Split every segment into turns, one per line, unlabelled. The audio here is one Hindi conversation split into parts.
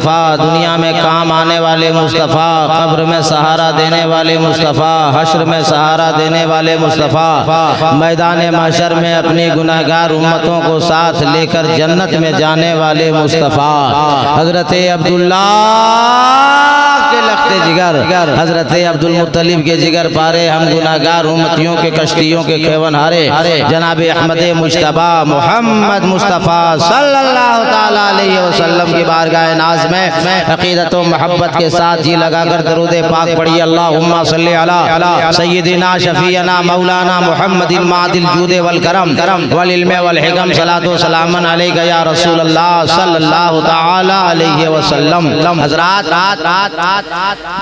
मुस्तफ़ा, दुनिया में काम आने वाले मुस्तफ़ा, कब्र में सहारा देने वाले मुस्तफ़ा, हश्र में सहारा देने वाले मुस्तफ़ा, मैदान महशर में अपनी गुनाहगार उम्मतों को साथ लेकर जन्नत में जाने वाले मुस्तफ़ा, हज़रत अब्दुल्ला के लख्ते जिगर, हज़रत अब्दुल मुत्तलिब के जिगर पारे, हम गुनाहगार उम्मतियों के कश्तियों के खेवन हारे जनाब अहमद मुज्तबा मोहम्मद मुस्तफ़ा सल्लल्लाहु ताला अलैहि वसल्लम की बारगाह नाज में अक़ीदत व मोहब्बत के साथ जी लगाकर दरूद पाक पढ़िए। अल्लाहुम्मा सल्ली अला सय्यिदिना शफ़ीअना मौलाना मुहम्मदिन मादिल जूद वल करम वल इल्म वल हिकम सलातो सलामन अलैका या रसूल अल्लाह सल्लल्लाहु ताला अलैहि वसल्लम। हज़रात,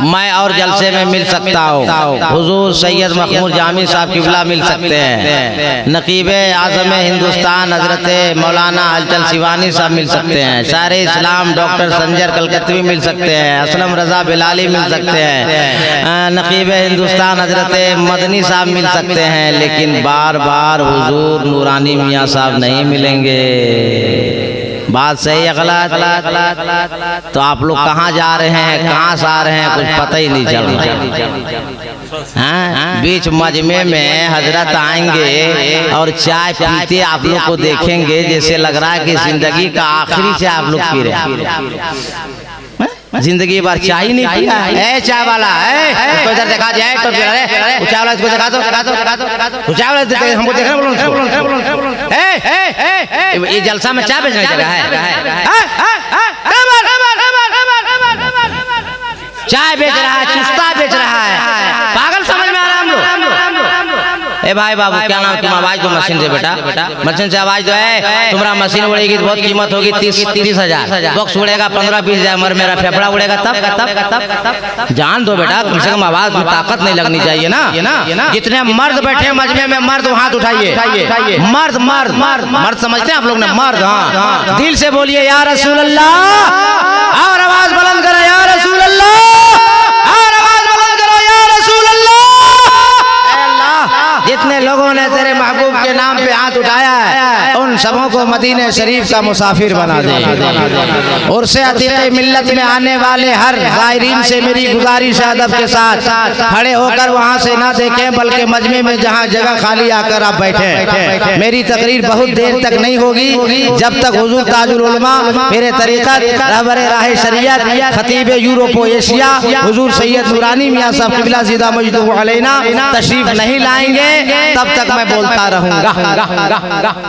मैं और जलसे में मिल सकता हूँ, हुजूर सैयद मखमूर जामी साहब किबला मिल सकते हैं, नकीब आज़म हिंदुस्तान हज़रत मौलाना हलचल सिवानी साहब मिल सकते हैं, शायर इस्लाम डॉक्टर संजर कलकत्वी मिल सकते हैं, असलम रज़ा बिलाली मिल सकते हैं, नकीब हिंदुस्तान हज़रत मदनी साहब मिल सकते हैं, लेकिन बार बार हुजूर नूरानी मियाँ साहब नहीं मिलेंगे। बात सही है गलत? तो आप लोग कहाँ जा रहे हैं, कहाँ से आ रहे हैं, कुछ पता ही नहीं चल रहा। बीच मजमे में हजरत आएंगे और चाय पीते आप लोग को देखेंगे, जैसे लग रहा है कि जिंदगी का आखिरी चाय आप लोग पी रहे हैं। जिंदगी भर चाय नहीं पिया है। चाय वाला है, उसको इधर देखा जाए तो चाय वाला इसको देखा दो, चाय वाला हमको देखना बोलो। ये जलसा में चाय बेचने जगह है, चाय बेच रहा है, चुस्ता बेच रहा है, पागल समझ में आ रहा है हम लोग। ए भाई बाबू क्या नाम, तुम आवाज दो मशीन से बेटा, मशीन से आवाज दो है। तुम्हारा मशीन उड़ेगी तो बहुत कीमत होगी 30,000, बॉक्स उड़ेगा 15-20,000, मर मेरा फेफड़ा उड़ेगा तब जान दो बेटा, कम से कम आवाज में ताकत नहीं लगनी चाहिए ना। जितने मर्द बैठे मजमे में, मर्द हाथ उठाइए। मर्द मर्द मर्द समझते हैं आप लोग ने, मर्द। हाँ, दिल से बोलिए या रसूल अल्लाह, और आवाज बुलंद करो या रसूल अल्लाह, और आवाज बुलंद करो या रसूल अल्लाह। जितने लोगों ने तेरे महबूब के नाम पे हाथ उठाया है, उन सबों को मदीने शरीफ का मुसाफिर बना दे। और से अतीक़े मिल्लत में आने वाले हर ज़ायरीन से मेरी गुजारिश है, अदब के साथ खड़े होकर वहाँ से ना देखें, बल्कि मजमे में जहाँ जगह खाली आकर आप बैठें। मेरी तकरीर बहुत देर तक नहीं होगी, जब तक हुजूर ताजुल उलमा, मेरे तरीक़त, रहबरे राह शरीयत, खतीब यूरोप एशिया हुजूर सैयद नूरानी मियाँ साहब क़िबला ज़िंदा मजदूब अलैना तशरीफ नहीं लाएंगे, तब तक मैं बोलता रहूंगा।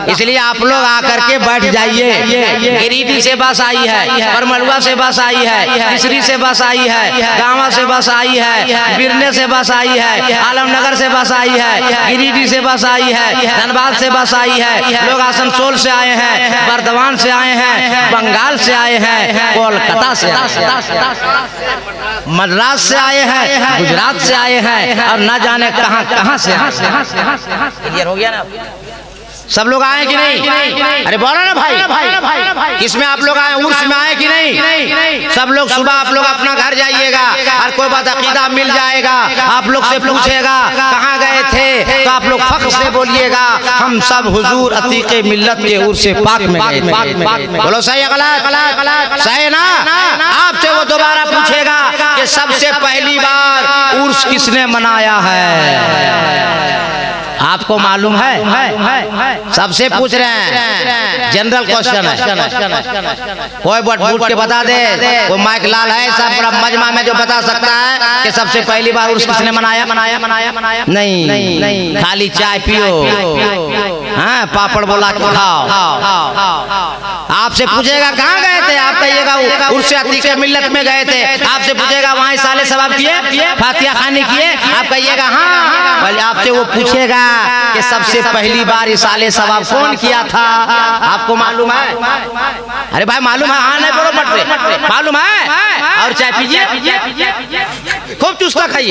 इसलिए आप लोग आकर के बैठ जाइए। गिरिडीह से बस आई है, परमलुआ से बस आई है, तिसरी से बस आई है, गांवा से बस आई है, बिरने से बस आई है, आलमनगर से बस आई है, गिरिडीह से बस आई है, धनबाद से बस आई है, लोग आसनसोल से आए हैं, बर्दवान से आए हैं, बंगाल से आए हैं, कोलकाता से मद्रास से आए हैं, गुजरात से आए हैं, और न जाने कहां कहां से। क्लियर हो गया ना? सब लोग आए कि नहीं? अरे बोलो ना भाई, किसमें आप लोग आए? उर्स में आए कि नहीं? सब लोग सुबह आप लोग अपना घर जाइएगा, हर कोई बात अकीदा मिल जाएगा। आप लोग से पूछेगा कहाँ गए थे, तो आप लोग फख्र से बोलिएगा हम सब हुजूर अतीक़े मिल्लत के उर्स पाक में गए थे। बोलो सही है गलत? सही ना? आपसे वो दोबारा पूछेगा कि सबसे पहली बार उर्स किसने मनाया है? आपको मालूम है? सबसे पूछ रहे हैं, जनरल क्वेश्चन है। कोई बूट के बता दे, कोई माइक लाल है सब बड़ा मजमा में जो बता सकता है कि सबसे पहली बार उर्स किसने मनाया? नहीं, खाली चाय पियो, हाँ, पापड़ बोला के खाओ। आपसे पूछेगा कहाँ गए थे, आप कहिएगा उर्स अतीक़े मिल्लत में गए थे। आपसे पूछेगा वहाँ साले सवाब किए, फातिहा खानी किए, आप कहिएगा हाँ। भले आपसे वो पूछेगा कि सबसे पहली बार इसाले सवाब कौन किया था, आपको मालूम है? अरे भाई मालूम है? हाँ नहीं बोलो मत रे, मालूम है? और चाय पीजिए, खूब चुस्ता खाइए।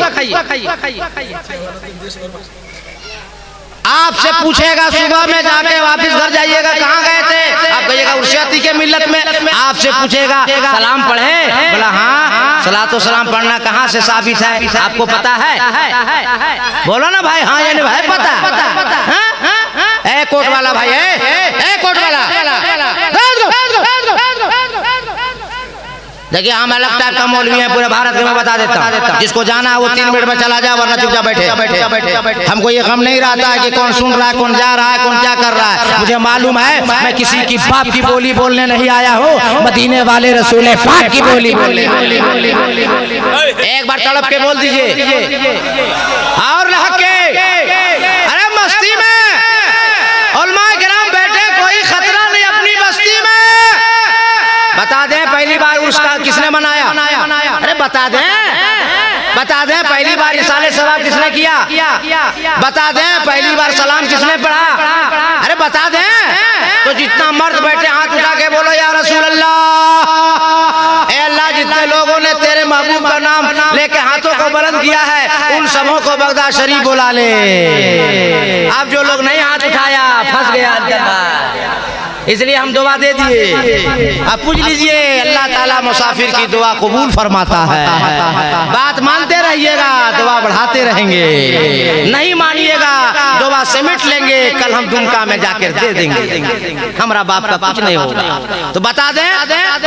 आपसे पूछेगा सुबह में जाके वापस घर जाइएगा कहाँ गए थे, आप कहिएगा उर्स अतीक़े मिल्लत में। आपसे पूछेगा सलाम पढ़े, बोला हाँ। सलातो सलाम पढ़ना कहाँ से साबित है, आपको पता है? बोलो ना भाई, हाँ यानी भाई पता। ए कोट वाला भाई, ए कोट वाला, देखिए हम अलग टाइप का मौलवी है पूरे भारत के, मैं बता देता हूँ। जिसको जाना है वो 3 मिनट में चला जाए, वरना चुपचाप बैठे। हमको ये गम नहीं रहता है कि कौन सुन रहा है, कौन जा रहा है, कौन क्या कर रहा है। मुझे मालूम है मैं किसी की बाप की बोली बोलने नहीं आया हूँ, मदीने वाले रसूल पाक की बोली बोलने। एक बार तड़प के बोल दीजिए और लहके। अरे मस्ती में उलमाए किराम बैठे, कोई खतरा नहीं अपनी बस्ती में। बता दें पहली बार उसका किसने मनाया? अरे बता दें पहली बार इसाले सवाब किसने किया? बता दें पहली बार सलाम किसने पढ़ा? अरे बता दें। तो जितना मर्द बैठे हाथ उठा के बोलो या रसूल अल्लाह। ए अल्लाह, जितने लोगों ने तेरे महबूब का नाम लेके हाथों को बुलंद किया है, उन सबों को बगदाद शरीफ बुला ले। अब जो लोग नहीं हाथ उठाया फंस गया, इसलिए हम दुआ दे दिए। अब पूछ लीजिए, अल्लाह ताला मुसाफिर की दुआ कबूल फरमाता है। बात मानते रहिएगा, दुआ बढ़ाते रहेंगे। नहीं मानिएगा, दुआ समेट लेंगे, कल हम दुमका में जाकर दे देंगे। हमारा बाप का कुछ नहीं होगा। तो बता दें।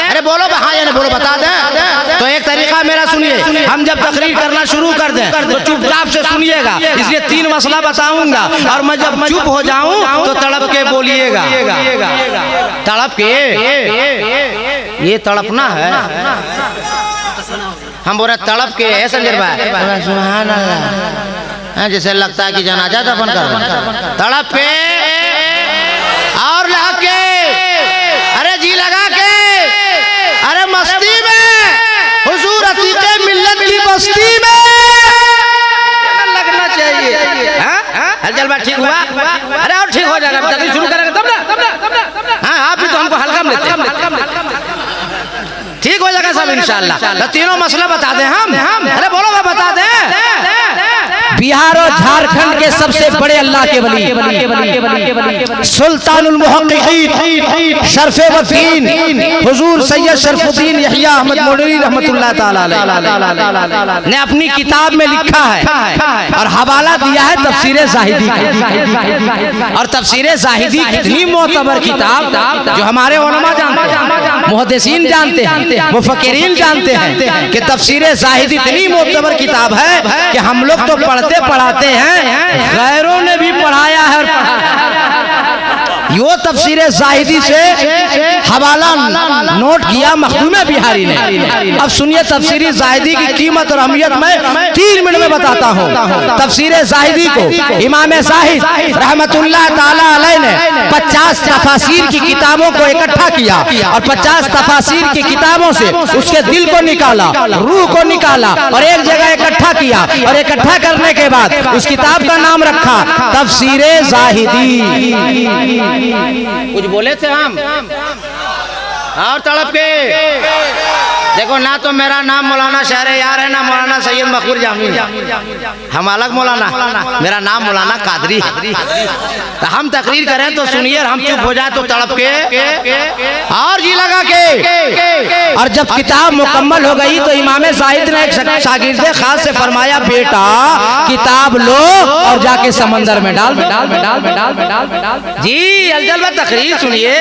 अरे बोलो हाँ या नहीं बोलो, बता दें। तो एक तरीका मेरा सुनिए, हम जब तकरीर करना शुरू कर दें तो चुपचाप से सुनिएगा। इसलिए 3 मसला बताऊंगा और मैं जब चुप हो जाऊं तो तड़प के बोलिएगा। तड़प के, ये तड़पना है। हम बोल रहे तड़प के है संजय भाई, सुभान अल्लाह, जैसे लगता है कि जनाजा दफन कर। तड़प के और लगा के, अरे जी लगा के, अरे मस्ती में हुजूर अतीके मिल्लत की बस्ती में लगना चाहिए। चल बात ठीक हुआ? अरे और ठीक हो जाएगा, तकरीर शुरू करेंगे तब ना। हाँ, आप भी तो हमको हल्का में लेते हैं। ठीक हो जाएगा सब इंशाअल्लाह। तीनों मसला बता दें हम। अरे बोलो मैं बता दें। बिहार और झारखंड के सबसे बड़े अल्लाह के वली सुल्तानुल मुहक्किकीन शरफ़े वकीन हुजूर सैयद शरफुद्दीन यहिया अहमद मौलवी रहमतुल्लाह ताला अलैह ने अपनी किताब में लिखा है और हवाला दिया है तफसीरे ज़ाहिदी का। और तफसीरे ज़ाहिदी कितनी मोतबर किताब, जो हमारे उलमा जानते हैं, मुहद्दिसीन जानते हैं, मुफक्किरीन जानते हैं कि तफसीरे ज़ाहिदी इतनी मोतबर किताब है कि हम लोग तो पढ़ते पढ़ाते हैं, गैरों ने भी पढ़ाया है और यो तफसीरे ज़ाहिदी से हवाला नोट किया मखदूमे बिहारी ने। अब सुनिए तफसीरे ज़ाहिदी की कीमत और अहमियत मैं 3 मिनट में बताता हूँ। तफसीरे ज़ाहिदी को इमाम ज़ाहिद रहमतुल्लाह ताला अलैह ने 50 तफासीर की किताबों को इकट्ठा किया और 50 तफासीर की किताबों से उसके दिल को निकाला, रूह को निकाला और एक जगह इकट्ठा किया। और इकट्ठा करने के बाद उस किताब का नाम रखा तफसीरे ज़ाहिदी। कुछ बोले थे हम और तड़प के देखो ना। तो मेरा नाम मौलाना शहरयार है, ना मौलाना सैयद मकबूल जामी, हम अलग मौलाना। मेरा नाम मौलाना कादरी है। तो हम तकरीर करें तो सुनिए, हम चुप हो जाए तो तड़प के और जी लगा के। और जब किताब मुकम्मल हो गई तो इमाम ज़ाहिद ने एक शागिर्द खास से फरमाया, बेटा किताब लो और जाके समंदर में डाल जी। अल्लाह तकरीर सुनिए।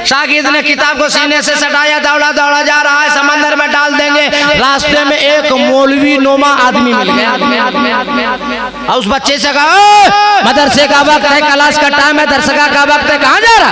शागिर्द ने किताब को सीने से सटाया, दौड़ा दौड़ा जा रहा है, समंदर में डाल देंगे। रास्ते में एक मौलवी नुमा आदमी मिल गया और उस बच्चे से कहा, मदरसे का वक्त है, क्लास का टाइम है, दरसगाह का वक्त है, कहाँ जा रहा?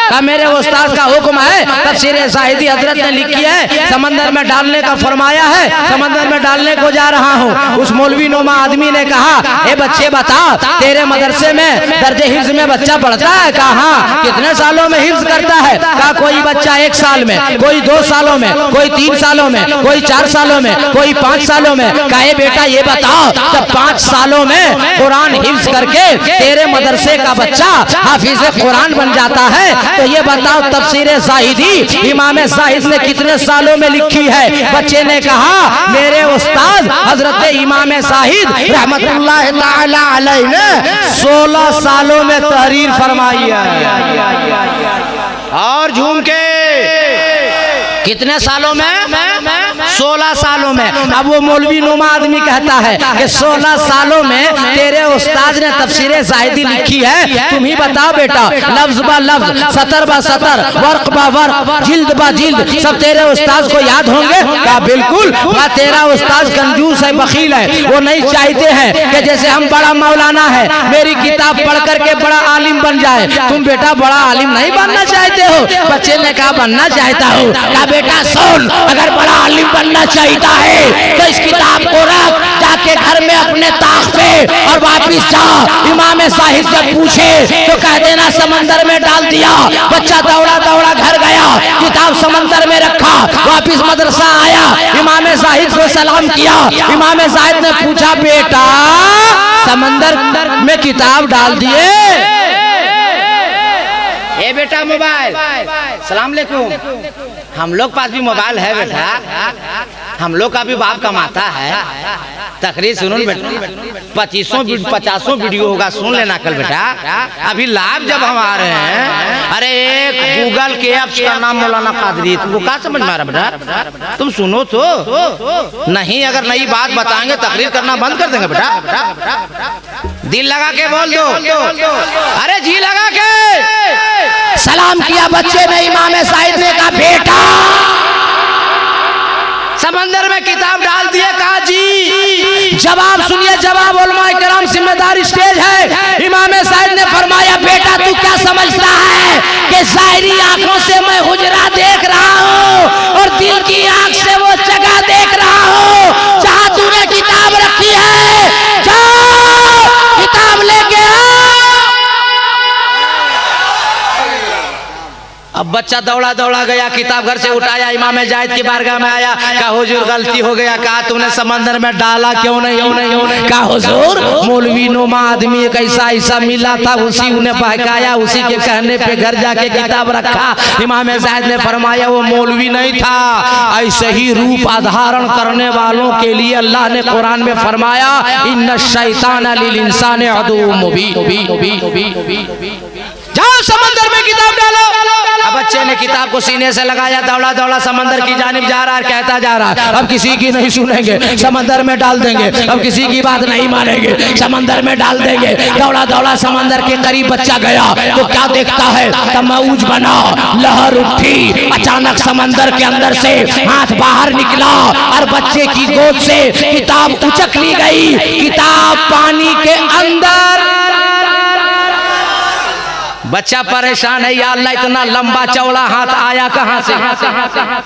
कहा मेरे उस्ताद का हुक्म है, तफसीरे ज़ाहिदी हजरत ने लिखी है, समंदर में डालने का फरमाया है, समंदर में डालने को जा रहा हूँ। उस मौलवी नुमा आदमी ने कहा, ए बच्चे बता, तेरे मदरसे में दर्जे हिफ्ज में बच्चा पढ़ता है? कहा कितने सालों में हिफ्ज करता है? कहा कोई बच्चा 1 साल में, कोई 2 सालों में, कोई 3 सालों में, कोई 4 सालों में, कोई 5 सालों में। कहे बेटा ये बताओ, जब 5 सालों में कुरान हिफ्ज करके तेरे मदरसे का बच्चा हाफिज कुरान बन जाता है, तो ये बताओ तफसीरे ज़ाहिदी इमाम ज़ाहिद ने कितने सालों में लिखी है? बच्चे ने कहा मेरे उस्ताद हजरत इमाम ज़ाहिद रहमतुल्लाह ताला अलैह ने 16 सालों में तहरीर फरमाई है। और झूम के कितने सालों में? 16 सालों में। अब वो मौलवी नुमा आदमी कहता है कि 16 सालों में तेरे उस्ताद ने तफसीरे ज़ाहिदी लिखी है, तुम ही बताओ बेटा, लफ्ज बा लफ्ज, सतर बा सतर, वर्क बा वर्क, जिल्द बा जिल्द, सब तेरे उस्ताद को याद होंगे? कहा बिल्कुल। तेरा उस्ताद कंजूस है, बखील है, वो नहीं चाहते हैं कि जैसे हम बड़ा मौलाना है, मेरी किताब पढ़ करके बड़ा आलिम बन जाए। तुम बेटा बड़ा आलिम नहीं बनना चाहते हो? बच्चे ने कहा बनना चाहता हूँ। कहा बेटा सुन, अगर बड़ा आलिम बनना चाहता है तो इस किताब को रख जाके घर में अपने ताख पे और वापिस जा। इमाम साहिब जब पूछे तो कह देना समंदर में डाल दिया। बच्चा दौड़ा दौड़ा घर गया, किताब समंदर में रखा, वापिस मदरसा आया, इमाम साहिब को सलाम किया। इमाम साहिब ने पूछा बेटा समंदर में किताब डाल दिए? ए बेटा मोबाइल, सलाम अलैकुम। हम लोग पास भी मोबाइल है बेटा, हम लोग का भी बाप कमाता है। तकरीर सुनो बेटा, 50 वीडियो होगा, सुन लेना कल बेटा। अभी लाइव जब हम आ रहे हैं, अरे एक गूगल के ऐप्स का नाम मौलाना कादरी, तुमको क्या समझ में आ रहा बेटा? तुम सुनो तो नहीं, अगर नई बात बताएंगे तकरीर करना बंद कर देंगे बेटा। दिल लगा के बोल दो, अरे जी लगा के। सलाम किया बच्चे ने, इमाम साहिब ने कहा बेटा समंदर में किताब डाल दिए? कहा जी। जवाब सुनिए, जवाब उलमाए किराम जिम्मेदार स्टेज है। इमाम साहिब ने फरमाया बेटा तू क्या समझता है कि ज़ाहिरी आंखों से मैं हुजरा देख रहा हूँ और दिल की आंख से वो जगह देख रहा हूँ जहां तूने किताब रखी है? जाओ किताब लेके आ। अब बच्चा दौड़ा दौड़ा गया, किताब घर से उठाया, इमाम जाहिद की बारगाह में आया। कहा हुजूर गलती हो गया। कहा तूने समंदर में डाला क्यों नहीं? कहा हुजूर मौलवी नुमा आदमी एक ऐसा मिला था, उसी ने बहकाया, उसी के कहने पे घर जाके किताब रखा। इमाम जाहिद ने फरमाया वो मौलवी नहीं था, ऐसे ही रूप आधारण करने वालों के लिए अल्लाह ने कुरान में फरमाया इन्ना शैतान लिल इंसान अदुव्वुम मुबीन। जाओ समंदर में किताब डालो। अब बच्चे ने किताब को सीने से लगाया, दौड़ा दौड़ा समंदर की जानिब जा रहा है, कहता जा रहा है अब किसी की नहीं सुनेंगे, समंदर में डाल देंगे, अब किसी की बात नहीं मानेंगे, समंदर में डाल देंगे। दौड़ा दौड़ा समंदर के करीब बच्चा गया तो क्या देखता है? तमौज बना, लहर उठी, अचानक समंदर के अंदर से हाथ बाहर निकला और बच्चे की गोद से किताब उचक ली गई। किताब पानी के अंदर। बच्चा परेशान है, या अल्लाह इतना लंबा चौड़ा हाथ आया कहां से?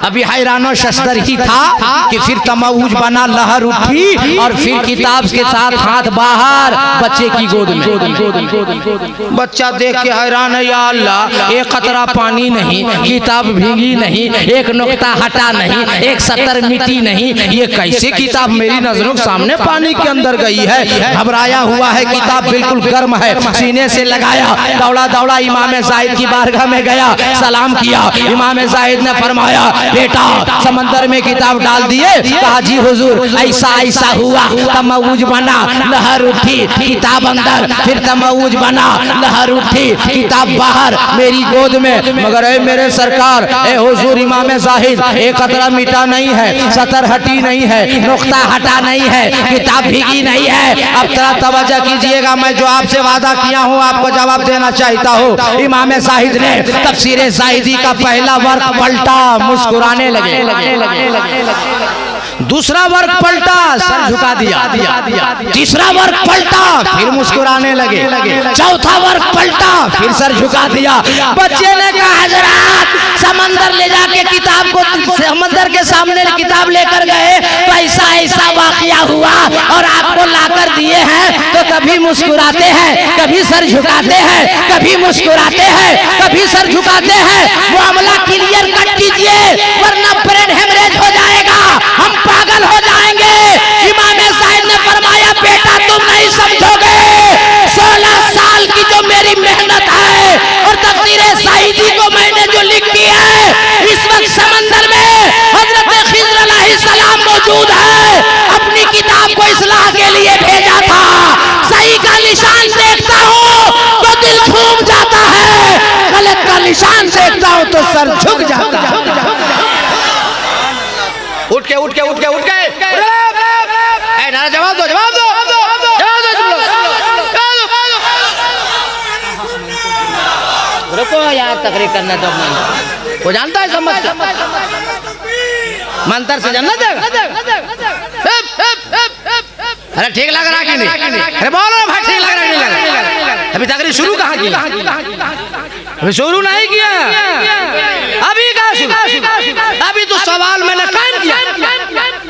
अभी हैरानो शस्तर ही था कि फिर तमौज बना, लहर उठी और फिर किताब के साथ हाथ बाहर बच्चे की गोद में। बच्चा देख के हैरान है, या अल्लाह एक कतरा पानी नहीं, किताब भीगी नहीं, एक नुक्ता हटा नहीं, एक सतर मिटी नहीं, ये कैसे किताब मेरी नजरों के सामने पानी के अंदर गई है? घबराया हुआ है, किताब बिल्कुल गर्म है, सीने से लगाया, दौड़ा दौड़ा इमाम जाहिद की बारगाह में गया, सलाम किया। इमाम जाहिद ने फरमाया बेटा समंदर में किताब डाल दिए? कहा जी हुजूर ऐसा हुआ, तमौज बना, लहर उठी, किताब अंदर, फिर तमौज बना, लहर उठी, किताब बाहर मेरी गोद में। मगर ए मेरे सरकार, ए हुजूर इमाम जाहिद एक कतरा मिटा नहीं है, सतर हटी नहीं है, नुक्ता हटा नहीं है, किताब भीगी नहीं है। अब तरह तवज्जो कीजिएगा, मैं जो आपसे वादा किया हूँ आपको जवाब देना चाहता हूँ। इमाम साहिद ने तफसीरे ज़ाहिदी का पहला वर्क पलटा, मुस्कुराने लगे। दूसरा वर्ग पलटा, सर झुका दिया। तीसरा वर्ग पलटा, फिर मुस्कुराने लगे। चौथा वर्ग पलटा, फिर सर झुका दिया। बच्चे ने कहा हजरात समंदर ले जाके किताब को, समंदर के सामने किताब लेकर गए तो ऐसा वाकया हुआ और आपको लाकर दिए हैं तो कभी मुस्कुराते हैं, कभी सर झुकाते हैं, कभी मुस्कुराते हैं, कभी सर झुकाते हैं। मामला क्लियर कर दीजिए वरना ब्रेन हेमरेज हो जाएगा, हम पागल हो जाएंगे। इमाम साहिब ने फरमाया बेटा तुम नहीं समझोगे, 16 साल की जो मेरी मेहनत है और तफसीरे ज़ाहिदी को मैंने जो लिखी है, इस वक्त समंदर में हजरत खिज़र अलैहिस्सलाम मौजूद है। अपनी किताब को इस्लाह के लिए भेजा था। सही का निशान देखता हूँ तो दिल झूम जाता है, गलत का निशान देखता हूँ तो सर झुक जाता है। उठ के नारा जवाब दो रुको यार, तकरीर करना तो वो जानता है समझ मंत्र से जन्नत है। अरे ठीक लग रहा कि नहीं? अरे बोलो भाई, ठीक लग रहा नहीं लग रहा? अभी तकरीर शुरू कहाँ की? अभी शुरू नहीं किया, अभी कहाँ शुरू? अभी तो सवाल मैंने कायम किया,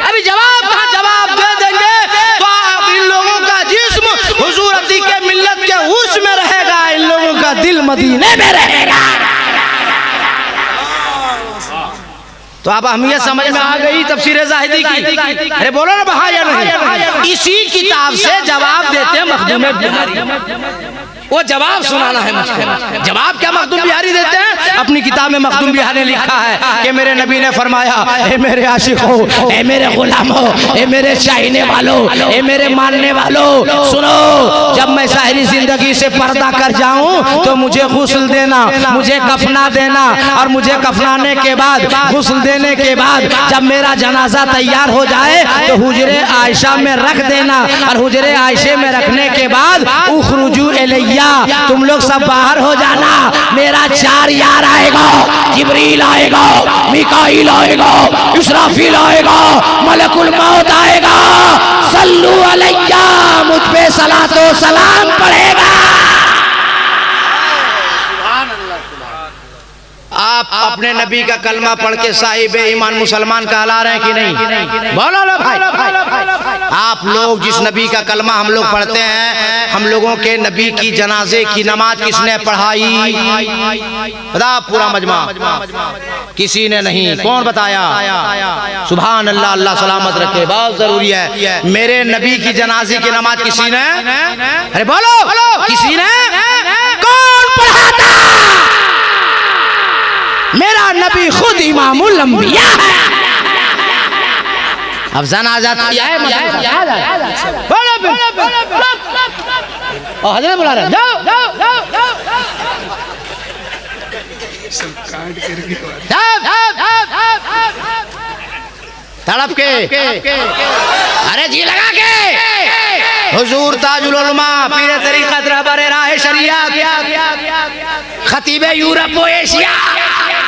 अभी जवाब कहाँ? जवाब दे देंगे तो आप इन लोगों का जिस्म हुजूर अतीक के मिल्लत के उर्स में रहेगा, इन लोगों का दिल मदीने में रहेगा। तो अब हमें समझ में आ गई तफसीर ज़ाहिदी की। अरे बोलो ना बहा या नहीं? इसी किताब से जवाब देते हैं मखदूम बिहारी। वो जवाब सुनाना है मुझको। जवाब क्या मखदूम बिहारी देते हैं? अपनी किताब में मखदूम बिहारी ने लिखा है कि मेरे नबी ने फरमाया, ए मेरे आशिकों, ए मेरे गुलामों, ए मेरे चाहने वालों, ए मेरे मानने वालों, सुनो, जब मैं साहिरी जिंदगी से पर्दा कर जाऊं तो मुझे गुस्ल देना, मुझे कफना देना, और मुझे कफनाने के बाद गुस्ल देने के बाद जब मेरा जनाजा तैयार हो जाए तो हुजरे आयशा में रख देना, और हुजरे आयशे में रखने के बाद उखरुजू इलैया, तुम लोग सब बाहर हो जाना। मेरा 4 यार आएगा, जिब्रील आएगा, मिकाईल आएगा, इसराफील आएगा, मलकुल मौत आएगा, सल्लू अलैया, मुझ पे सलातो सलाम पड़ेगा। आप अपने नबी का कलमा पढ़ के साहिब ईमान मुसलमान कहला रहे हैं कि नहीं? बोलो ना भाई। आप लोग जिस नबी का कलमा हम लोग पढ़ते हैं, हम लोगों के नबी की जनाजे की नमाज किसने पढ़ाई? बता पूरा मजमा। किसी ने नहीं। कौन बताया? सुभान अल्लाह, अल्लाह सलामत रखे। बहुत जरूरी है। मेरे नबी की जनाजे की नमाज किसी ने? अरे बोलो, किसी ने? कौन पढ़ाता? मेरा नबी खुद इमामुल अंबिया है। अब जनाजा है, हजरत बुला रहे, जाओ तड़प के, अरे जी लगा के, हुजूर ताजुल उलमा, पीर तरीक़त, रहबर राह शरीयत, खतीब यूरोप व एशिया,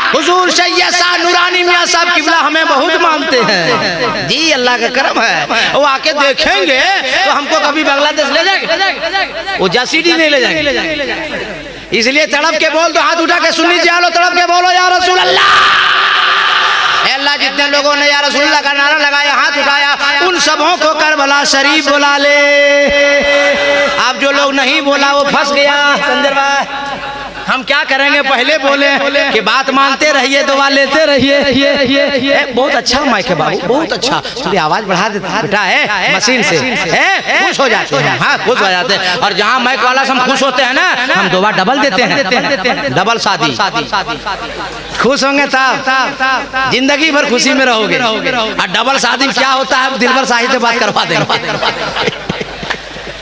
हुजूर सैयद शाह नूरानी मियां साहब किबला हमें बहुत मानते हैं जी। अल्लाह का करम है, वो आके देखेंगे तो हमको कभी बांग्लादेश ले जाएंगे, वो जासीडी नहीं ले जाएंगे। इसलिए तड़प के बोल दो, हाथ उठा के सुन लीजिए, आलो तड़प के बोलो या रसूल अल्लाह। अल्लाह, जितने लोगों ने या रसूल अल्लाह का नारा लगाया, हाथ उठाया, उन सबों को करबला शरीफ बुला ले। अब जो लोग नहीं बोला वो फंस गया। संजर भाई, हम क्या करेंगे? पहले बोले कि बात मानते रहिए, दुआ लेते रहिए। बहुत अच्छा माइक है बाबू, बहुत अच्छा। थोड़ी आवाज बढ़ा देता बेटा है मशीन से, खुश हो जाते हैं। हाँ, खुश हो जाते हैं। और जहाँ माइक वाला से हम खुश होते हैं ना, हम 2 बार डबल देते हैं। डबल शादी। खुश होंगे तब जिंदगी भर खुशी में रहोगे। और डबल शादी क्या होता है? दिल भर शादी से बात करवा देंगे।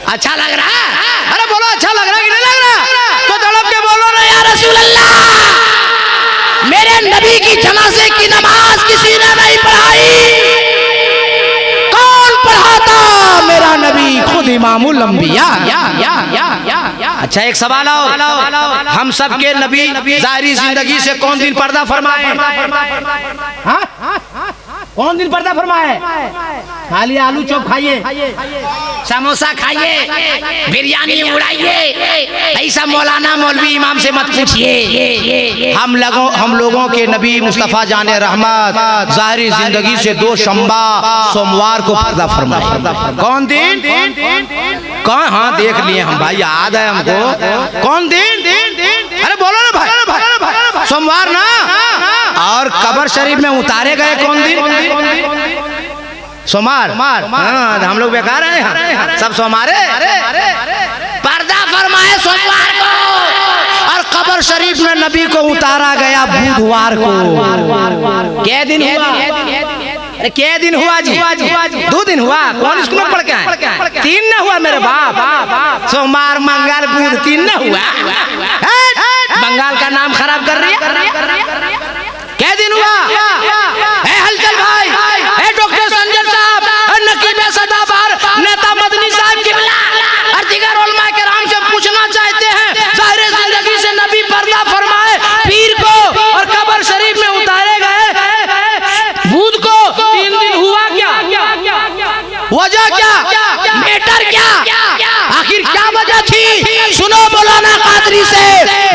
अच्छा लग रहा है? अरे बोलो, अच्छा लग रहा है कि नहीं लग रहा? तो तड़प के बोलो ना या रसूल अल्लाह। मेरे नबी की जनाजे की नमाज किसी ने नहीं पढ़ाई। कौन पढ़ाता? मेरा नबी खुद इमामुल अंबिया। अच्छा, एक सवाल और, हम सब के नबी ज़ाहिरी जिंदगी से कौन दिन पर्दा फरमाए? कौन दिन पर्दा फरमाए? खाली आलू चॉप खाइए, समोसा खाइए, बिरयानी उड़ाइए, ऐसा मौलाना मौलवी इमाम से मत पूछिए। हम लोगों के नबी मुस्तफ़ा जाने रहमत ज़ाहिरी जिंदगी से 2 शंबा सोमवार को पर्दा फरमाए। कौन दिन? कौन? हाँ, देख लिए हम भाई, याद है हमको। कौन दिन? अरे बोलो ना भाई, सोमवार ना। और कब्र शरीफ में उतारे गए कौन दिन? सोमवार। हाँ, हम लोग बेकार हैं, सब सोमवारे। पर्दा फरमाए सोमवार को, और कब्र शरीफ में नबी को उतारा गया बुधवार को। क्या दिन हुआ? अरे क्या दिन हुआ जी? 2 दिन हुआ। कौन स्कूल में पढ़ के आए? 3 न हुआ मेरे बाप। सोमवार, मंगल, बुध 3 न हुआ। बंगाल का नाम खराब कर रही है। क्या दिन हुआ? हलचल भाई, वजह क्या, मैटर क्या, आखिर क्या वजह थी? सुनो मौलाना कादरी से।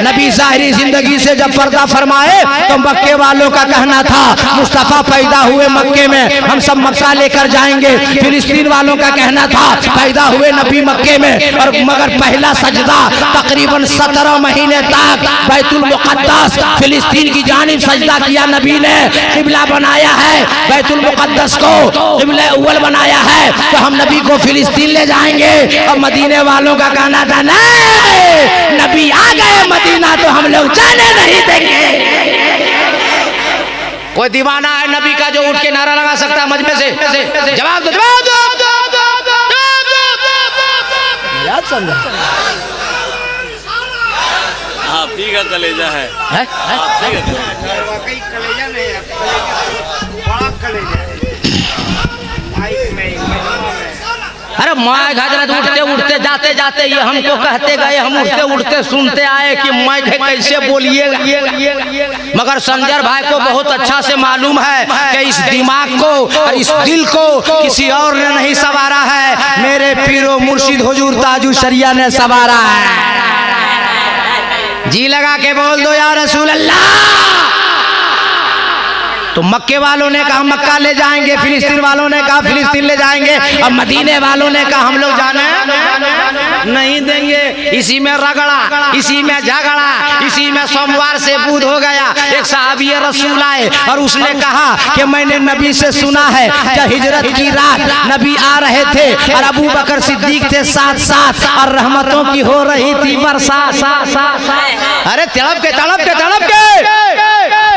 नबी ज़ाहिरी जिंदगी से जब पर्दा फरमाए तो मक्के वालों का कहना था मुस्तफ़ा पैदा हुए मक्के में, हम सब मक्का लेकर जाएंगे। फिलिस्तीन वालों का कहना था पैदा हुए नबी मक्के में, और मगर पहला सजदा तकरीबन 17 महीने तक बैतुल मुक़द्दस फिलिस्तीन की जानिब सजदा किया नबी ने। किबला बनाया है बैतुल मुक़द्दस को, किबला अव्वल बनाया है, तो हम नबी को फिलिस्तीन ले जाएंगे। और मदीने वालों का कहना था नहीं, नबी आ गए मदीना तो हम लोग जाने नहीं देंगे। कोई दीवाना है नबी का जो उठ के नारा लगा सकता है मजमे से? जवाब दो, जवाब दो। याद समझा?
आप ही का कलेजा है, आप ही का कलेजा।
वाकई कलेजा नहीं है, बड़ा कलेजा है।
अरे माय हजरत उठते उठते जाते जाते ये हमको कहते गए, हम उठते उठते सुनते आए कि मैं कैसे बोलिएगा, मगर संजर भाई को बहुत अच्छा से मालूम है कि इस दिमाग को और इस दिल को किसी और ने नहीं संवारा है, मेरे पीरो मुर्शिद हुजूर ताजू शरिया ने संवारा है। जी लगा के बोल दो या रसूल अल्लाह। तो मक्के वालों ने कहा मक्का ले जाएंगे, फिलिस्तीन वालों ने कहा फिलिस्तीन ले जाएंगे, और मदीने वालों ने कहा हम लोग जाने नहीं देंगे। इसी में रगड़ा, इसी में झगड़ा, इसी में सोमवार से बुध हो गया। एक साहबी रसूल आए और उसने कहा कि मैंने नबी से सुना है जब हिजरत की रात नबी आ रहे थे और अबू बकर सिद्दीक थे साथ साथ, और रहमतों की हो रही थी बरसात। अरे तड़प के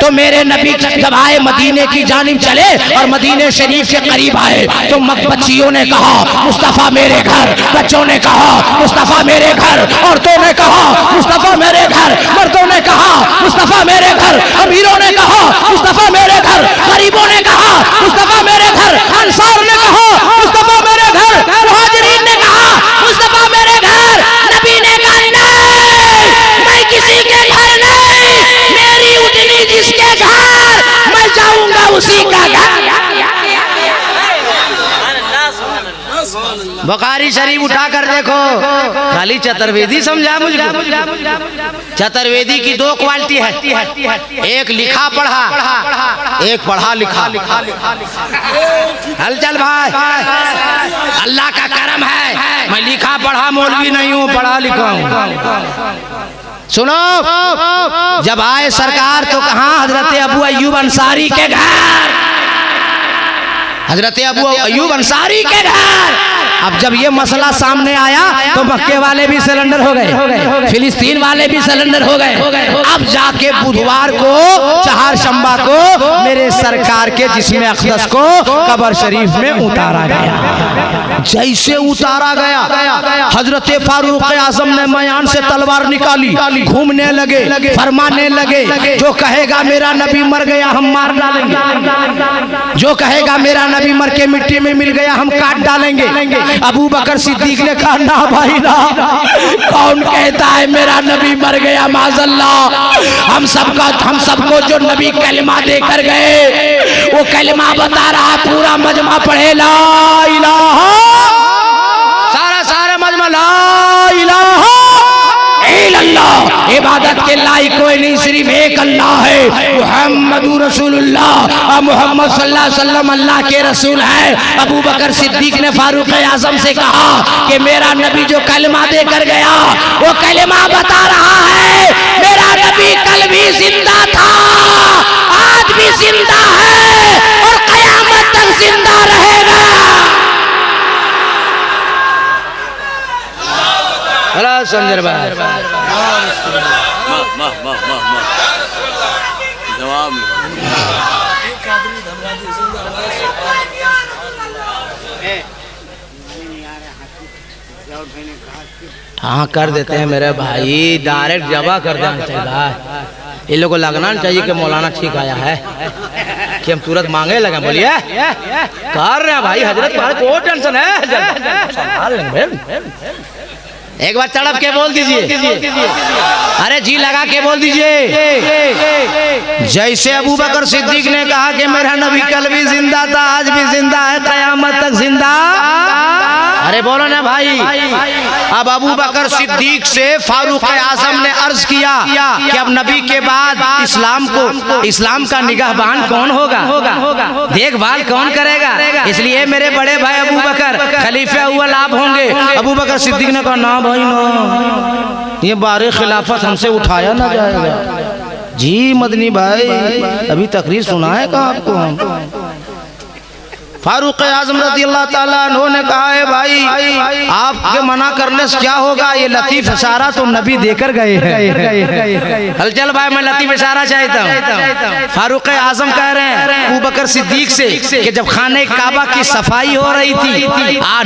तो मेरे नबी जब आए मदीने की जानिब चले और मदीने शरीफ के करीब आए तो बच्चियों ने कहा मुस्तफ़ा मेरे घर, बच्चों ने कहा मुस्तफ़ा मेरे घर, औरतों ने कहा मुस्तफ़ा मेरे घर, मर्दों ने कहा मुस्तफ़ा मेरे घर, अमीरों ने कहा मुस्तफ़ा मेरे घर, गरीबों ने कहा मुस्तफ़ा मेरे घर, अंसार ने कहा मुस्तफ़ा मेरे घर, मुहाजिरीन ने कहा मुस्तफ़ा मेरे घर। नबी ने कहा नहीं, मैं किसी के घर नहीं, मेरी उतनी जिसके घर मैं जाऊंगा उसी का घर। बुखारी शरीफ उठा कर देखो, खाली चतुर्वेदी समझा मुझको। चतुर्वेदी की दो क्वालिटी है, एक लिखा पढ़ा, एक पढ़ा लिखा। हलचल भाई, अल्लाह का करम है, मैं लिखा पढ़ा मौलवी नहीं हूँ, पढ़ा लिखा हूँ। सुनो, जब आए सरकार तो कहाँ हजरत अबू अय्यूब अंसारी के घर, हजरत अबू अय्यूब अंसारी के घर। अब जब ये मसला सामने आया तो मक्के वाले भी सिलेंडर हो गए, फिलिस्तीन वाले भी सिलेंडर हो गए। अब जाके बुधवार को चहार शंबा को मेरे सरकार के जिस्म अक़दस को कब्र शरीफ में उतारा गया। जैसे उतारा गया हजरत फारूक आज़म ने मयान से तलवार निकाली, घूमने लगे, फरमाने लगे जो कहेगा मेरा नबी मर गया हम मार डालेंगे, जो कहेगा मेरा नबी मर के मिट्टी में मिल गया हम काट डालेंगे। अबू बकर सिद्दीक ने कहा ना भाई ना, कौन कहता है मेरा नबी मर गया माज़अल्लाह। हम सबको जो नबी कलिमा देकर गए वो कलिमा बता रहा, पूरा मजमा पढ़े ला इलाहा, सारा मजमा ला इलाहा इल्लल्लाह। इबादत के लायक कोई नहीं, सिर्फ एक अल्लाह है, मुहम्मदुर रसूलुल्लाह। मोहम्मद सल्लल्लाहु अलैहि वसल्लम अल्लाह के रसूल है। अबू बकर सिद्दीक ने फारूक आज़म से कहा कि मेरा नबी जो कलमा देकर गया वो कलमा बता रहा है मेरा नबी कल भी जिंदा था, आज भी जिंदा है और क़यामत तक जिंदा रहेगा। संजर भाई
जवाब
हाँ कर देते हैं मेरे भाई, डायरेक्ट जवाब कर देना चाहिए। ये लोग को लगना चाहिए कि मौलाना ठीक आया है कि हम तुरंत मांगे लगे। बोलिए कर रहे हैं भाई, हजरत भाई को टेंशन है, संभाल लेंगे। एक बार तड़प के बोल दीजिए, अरे जी लगा के बोल दीजिए। जैसे अबू बकर सिद्दीक ने कहा कि मेरा नबी कल भी जिंदा था, आज भी जिंदा है, क़यामत तक जिंदा सही बोलो ना भाई। अब अबू बकर सिद्दीक से फारूक आजम ने अर्ज किया कि अब नबी के बाद इस्लाम का निगाहबान कौन होगा, देखभाल कौन करेगा। इसलिए मेरे बड़े भाई अबू बकर खलीफे अव्वल आप होंगे। अबू बकर सिद्दीक ने कहा ना भाई ना, ये बारे खिलाफत हमसे उठाया ना जाएगा। जी मदनी भाई अभी तकरीर सुनाए का आपको हम। फारूक आजम रज़ी अल्लाह ताला अन्हु ने कहा है भाई आपके मना करने से क्या होगा, ये लतीफ इशारा तो नबी देकर गए हैं। हलचल भाई मैं लतीफ इशारा चाहता हूँ। फारूक आजम कह रहे हैं अबू बकर सिद्दीक से कि जब खाने काबा की सफाई हो रही थी,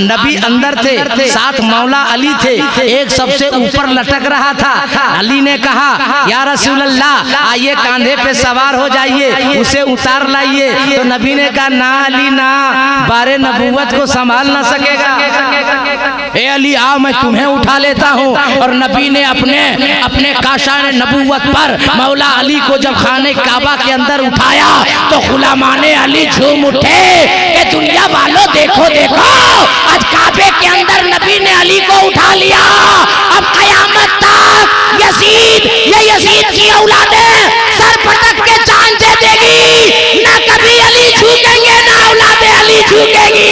नबी अंदर थे, साथ मौला अली थे, एक सबसे ऊपर लटक रहा था। अली ने कहा या रसूल अल्लाह आइए कांधे पे सवार हो जाइए, उसे उतार लाइए। तो नबी ने कहा ना अली ना, बारे नबूवत को संभाल ना सकेगा। ए अली आओ मैं तुम्हें उठा लेता हूँ। और नबी ने अपने काशान नबूवत पर मौला अली को जब खाने काबा के अंदर उठाया तो गुलामाने अली झूम उठे कि दुनिया वालों देखो देखो, आज काबे के अंदर नबी ने अली को उठा लिया। अब कयामत तक यजीद की औलादें सर पटक के जान दे देगी, ना कभी अली झुकेंगे ना औलादे अली झुकेगी।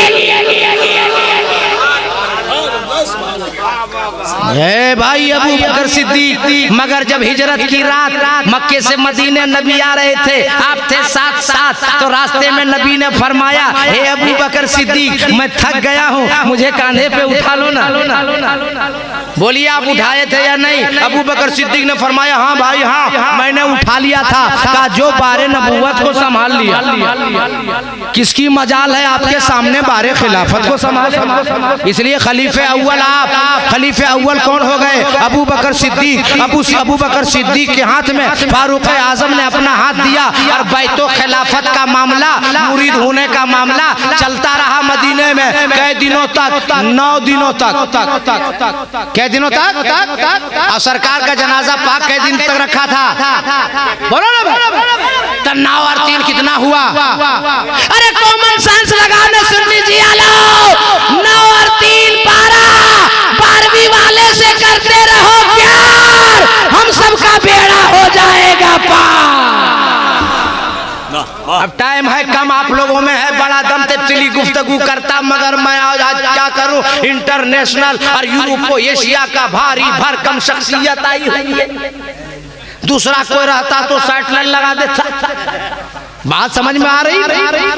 भाई अबू बकर सिद्दीक मगर जब हिजरत की रात मक्के से मदीने नबी आ रहे थे, आप थे साथ साथ, तो रास्ते में नबी ने फरमाया हे अबू बकर सिद्दीक मैं थक गया हूँ, मुझे कांधे पे उठा लो ना। बोलिए आप उठाए थे या नहीं? अबू बकर सिद्दीक ने फरमाया हाँ भाई हाँ मैंने उठा लिया था। कहा जो बारे नबूवत को संभाल लिया, किसकी मजाल है आपके सामने बारे खिलाफत को संभाल। इसलिए खलीफे अव्वल आप, खलीफे अव्वल कौन हो गए? अबू बकर सिद्दीक। अबू बकर सिद्दीक के हाथ में फारूक आजम ने अपना हाथ दिया और बैतो खिलाफत का मामला, मुरीद होने का मामला चलता रहा मदीने में कई दिनों तक, 9 दिनों तक। कई दिनों तक? और सरकार का जनाजा पाक कई दिन तक रखा था? बोलो ना भाई। तो 9 और 3 कितना हुआ? अरे कॉमन सेंस लगाने सुन लीजिए लो, 9 और 3 12वीं वाले से करते रहो प्यार, हम सबका बेड़ा हो जाएगा पार। अब टाइम है कम, आप लोगों में है बड़ा दम, तफसीली गुफ्तगू करता, मगर मैं आज क्या करूं, इंटरनेशनल और यूरोप एशिया का भारी भरकम शख्सियत आई हुई है। दूसरा कोई रहता तो सैटेलाइट लगा देता। बात समझ में आ रही?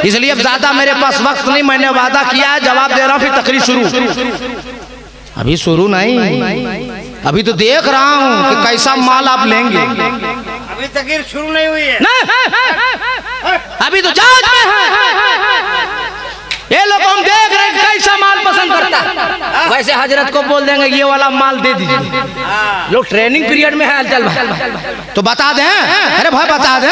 इसलिए अब ज्यादा मेरे पास वक्त नहीं, मैंने वादा किया है जवाब दे रहा हूं, फिर तकरीर शुरू। अभी शुरू नहीं, अभी तो देख रहा हूं कि कैसा माल आप लेंगे।
अभी तकरीर शुरू नहीं हुई है
ना? अभी तो जांच में है। ये लोग हम देख रहे हैं कैसा माल पसंद करता है। वैसे हजरत को बोल देंगे ये वाला माल दे दीजिए, लोग ट्रेनिंग पीरियड में है। चल भाई तो बता दें, अरे भाई बता दें।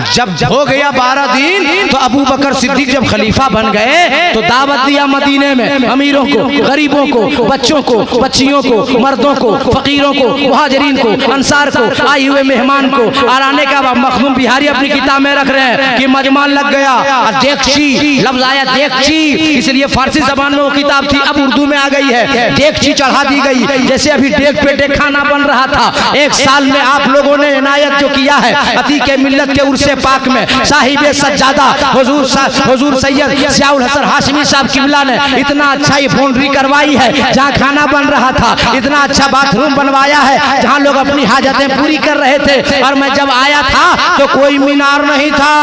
जब हो गया 12 दिन तो अबू बकर सिद्दीक जब खलीफा बन गए तो दावत दिया मदीने में अमीरों को, गरीबों को, बच्चों को, बच्चियों को, मर्दों को, फकीरों को, मुहाजिरीन को, अंसार को, आए हुए मेहमान को। और आने का मखदूम बिहारी अपनी किताब में रख रहे हैं कि मजमान लग गया और देगची, लफ्ज आया देगची, इसलिए फारसी जबान में वो किताब थी, अब उर्दू में आ गई है। देगची चढ़ा दी गई, जैसे अभी डेग पे डेग खाना बन रहा था। 1 साल में आप लोगों ने इनायत जो किया है अती के मिल्लत के उर्से पाक में साहिब सज्जादा हुजूर सैयद सियाउल हसन हाशमी साहब किबला ने इतना अच्छा ही बाउंड्री करवाई है, जहाँ खाना बन रहा था इतना अच्छा बाथरूम बनवाया है, जहाँ लोग अपनी हाजतें पूरी कर रहे थे। और मैं जब आया था तो कोई मीनार नहीं था,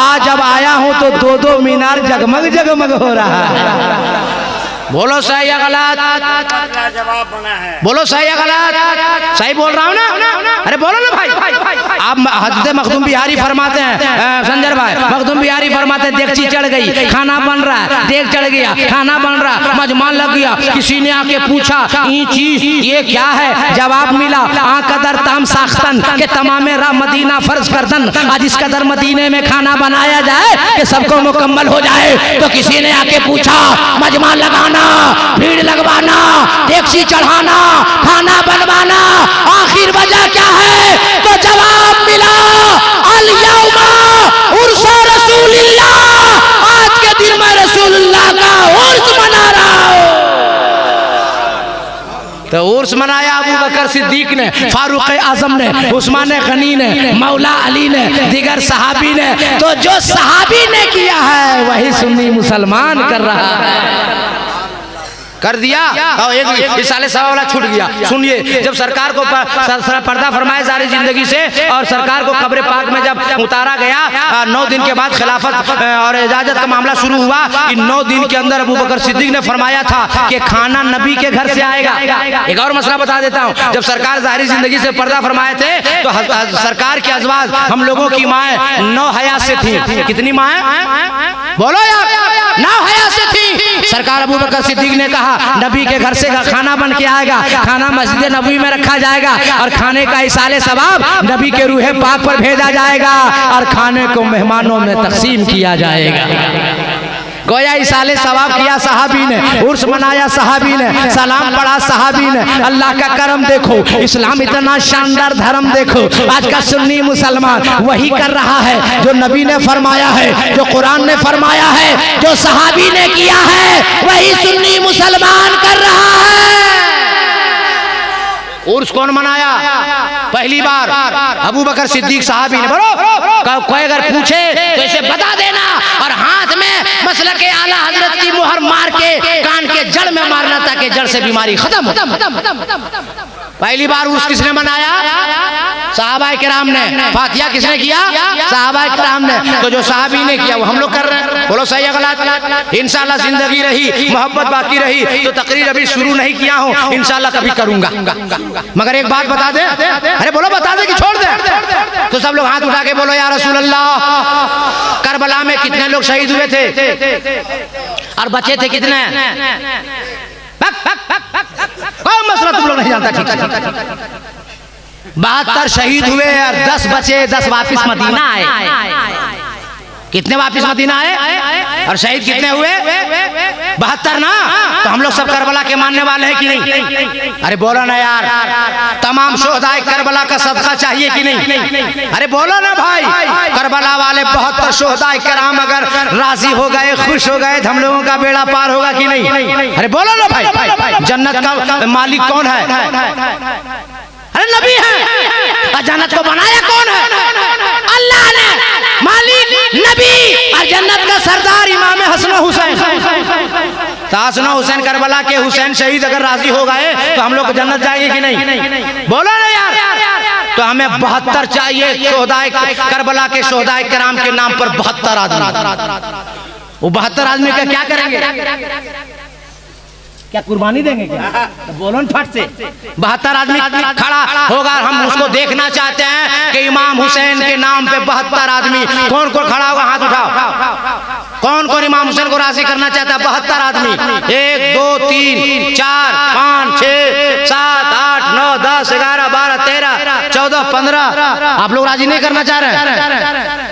आज जब आया हूँ तो 2-2 मीनार जगमग जगमग हो रहा है। बोलो सही या गलत?
जवाब बना है।
बोलो सही या गलत? सही बोल रहा हूँ ना? अरे बोलो ना भाई। आप हजरत मखदूम बिहारी फरमाते हैं, संजय भाई मखदूम बिहारी फरमाते हैं देगची चढ़ गई, खाना बन रहा है, देग चढ़ गया, खाना बन रहा, मजमान लग गया। किसी ने आके पूछा ये चीज ये क्या है? जवाब मिला आ कदर ताम साख्तन के तमाम रा मदीना फर्ज करदन, आज इस कदर मदीने में खाना बनाया जाए कि सबको मुकम्मल हो जाए। तो किसी ने आके पूछा मजमान लगाना, भीड़ लगवाना, टैक्सी चढ़ाना, खाना बनवाना, आखिर वजह क्या है? तो जवाब मिला अल यौमा उर्स रसूलिल्लाह, आज के दिन मैं रसूलुल्लाह का उर्स मना रहा हूं।
तो उर्स मनाया अबू बकर सिद्दीक ने, फारूक आजम ने, उस्मान गनी ने, मौला अली ने, दिगर सहाबी ने। तो जो सहाबी ने किया है वही सुन्नी मुसलमान कर रहा है। कर दिया और एक साले सवा वाला छूट गया। सुनिए, जब सरकार को पर्दा फरमाए सारी जिंदगी से और सरकार को कब्र पाक में जब उतारा गया, 9 दिन के बाद खिलाफत और इजाजत का मामला शुरू हुआ। इन 9 दिन के अंदर अबू बकर सिद्दीक ने फरमाया था कि खाना नबी के घर से आएगा। एक और मसला बता देता हूँ, जब सरकार जाहिर जिंदगी से पर्दा फरमाए थे तो सरकार के अजवाज हम लोगों की माएँ 9 हयात से थी। कितनी माएँ बोलो यार? 9 हयात से थी। सरकार अबू बकर सिद्दीक ने कहा नबी के घर से खाना बन के आएगा, खाना मस्जिद नबी में रखा जाएगा और खाने का इसाले सवाब नबी के रूहे पाक पर भेजा जाएगा और खाने को मेहमानों में तकसीम किया जाएगा। गोया इसाले सवाब किया सहाबी ने, उर्स मनाया सहाबी ने, सलाम पढ़ा सहाबी ने। अल्लाह का करम देखो, इस्लाम इतना शानदार धर्म देखो। आज का सुन्नी मुसलमान वही कर रहा है जो नबी ने फरमाया है, जो कुरान ने फरमाया है, जो सहाबी ने किया है वही सुन्नी मुसलमान कर रहा है। उर्स कौन मनाया? पहली बार अबू बकर सिद्दीक सहाबी ने। बोलो, कोई अगर पूछे तो इसे बता देना और हाथ में मसलक के आला हजरत की मुहर मार के कान के जड़ में मारना ताकि जड़ से बीमारी खत्म हो। पहली बार उर्स किसने मनाया? सहाबाए किराम ने। फातिहा किसने किया? सहाबाए किराम ने। तो जो सहाबी ने किया वो हम लोग कर रहे हैं। बोलो सही है गलत? इंशाल्लाह जिंदगी रही, मोहब्बत बाकी रही तो तकरीर अभी शुरू नहीं किया हूँ, इंशाल्लाह कभी करूंगा। मगर एक बात बता दे। अरे बोलो, बता दे कि छोड़ दे? तो सब लोग हाथ उठा के बोलो या रसूल अल्लाह। करबला में कितने लोग शहीद हुए थे और बचे थे कितने? कोई मसला तुम लोग नहीं जानता ठीक से। 72 शहीद हुए और 10 बचे, 10 वापिस मदीना आए। कितने वापिस मदीना आए और शहीद कितने हुए? 72 ना? तो हम लोग सब करबला के मानने वाले हैं कि नहीं? अरे बोलो ना यार, तमाम शोहदाए करबला का सदका चाहिए कि नहीं? अरे बोलो ना भाई, करबला वाले 72 शोहदाए कराम अगर राजी हो गए, खुश हो गए तो हम लोगों का बेड़ा पार होगा कि नहीं? अरे बोलो ना भाई, जन्नत का मालिक कौन है? अरे नबी है। और जन्नत को बनाया कौन है? अल्लाह ने। मालिक नबी और जन्नत का सरदार इमाम हसन हुसैन। हसन हुसैन करबला के हुसैन शहीद अगर राजी हो गए तो हम लोग जन्नत जाएंगे कि नहीं? बोलो ना यार। तो हमें 72 चाहिए शोहदाए करबला के, शोहदाए किराम के नाम पर 72 आदमी। वो 72 आदमी का क्या करेंगे? क्या कुर्बानी देंगे क्या? तो बोलो न फट से। 72 आदमी खड़ा होगा, हम उसको देखना चाहते हैं कि इमाम हुसैन के नाम पे 72 आदमी। कौन कौन खड़ा होगा? हाथ उठाओ। कौन कौन इमाम हुसैन को राजी करना चाहता है? 72 आदमी। 1 2 3 4 5 6 7 8 9 10 11 12 13 14 15। आप लोग राजी नहीं करना चाह रहे हैं?